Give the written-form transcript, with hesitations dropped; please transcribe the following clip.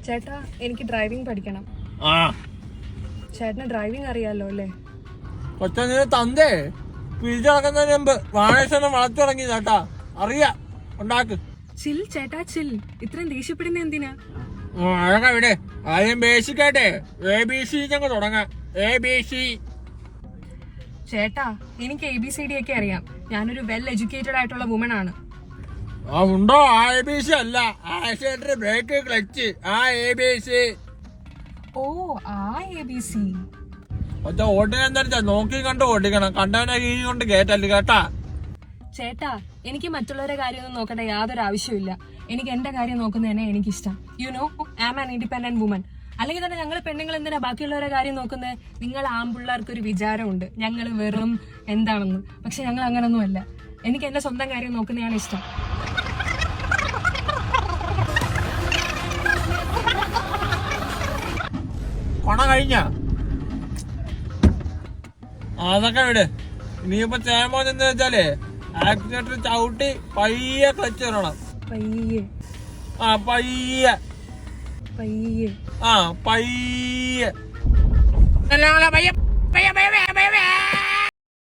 ചേട്ടാ എനിക്ക് ഡ്രൈവിംഗ് പഠിക്കണം. ചേട്ടന് ഡ്രൈവിംഗ് അറിയാലോ അല്ലേ? കൊച്ചനെ തന്തേ പിരിച്ചു നടക്കുന്നതിന് മുമ്പ് വാണേശ്വരം വളർത്തു തുടങ്ങി ചേട്ടാ. അറിയാ ഉണ്ടാക്ക്. ചിൽ ചേട്ടാ ചിൽ. ഇത്രയും ദേഷ്യപ്പെടുന്ന എന്തിനാ? അതൊക്കെ ഇവിടെ ആദ്യം ബേസിക് ആയിട്ടേ ABC ഞങ്ങൾ തുടങ്ങാം. ABC. ചേട്ടാ എനിക്ക് ABCD ഒക്കെ അറിയാം. ഞാനൊരു വെൽ എഡ്യൂക്കേറ്റഡ് ആയിട്ടുള്ള വുമൺ ആണ്. ഉണ്ടോ? ABC അല്ല, ആക്സിലേറ്റർ, ബ്രേക്ക്, ക്ലച്ച്, ABC. ഓ ABC. ഒറ്റ ഓട്ടിന് എന്താ നോക്കി കണ്ട് ഓടിക്കണം, കണ്ടവനെ കീഴ് കൊണ്ട് കേട്ടല്ലേ കേട്ടാ. ചേട്ടാ എനിക്ക് മറ്റുള്ളവരുടെ കാര്യമൊന്നും നോക്കേണ്ട യാതൊരു ആവശ്യമില്ല. എനിക്ക് എന്റെ കാര്യം നോക്കുന്നതന്നെ എനിക്കിഷ്ടം. You know I am an independent woman. അല്ലെങ്കിൽ തന്നെ ഞങ്ങൾ പെണ്ണുങ്ങൾ എന്തിനാ ബാക്കിയുള്ളവരുടെ കാര്യം നോക്കുന്നത്? നിങ്ങൾ ആൺപിള്ളേർക്ക് ഒരു വിചാരമുണ്ട് ഞങ്ങൾ വെറും എന്താണെന്ന്. പക്ഷെ ഞങ്ങൾ അങ്ങനൊന്നുമല്ല. എനിക്ക് എന്റെ സ്വന്തം കാര്യം നോക്കുന്നതാണ് ഇഷ്ടം. കൊണ കഴിഞ്ഞ അതൊക്കെ വിട്. ഇനിയിപ്പോ ചേമോ എന്ന് വെച്ചാലേ ആക്സിലേറ്റർ ചവിട്ടി പയ്യെ ക്ലച്ച് ഇടണം. പയ്യെ പയ്യെ പയ്യെ പയ്യെ.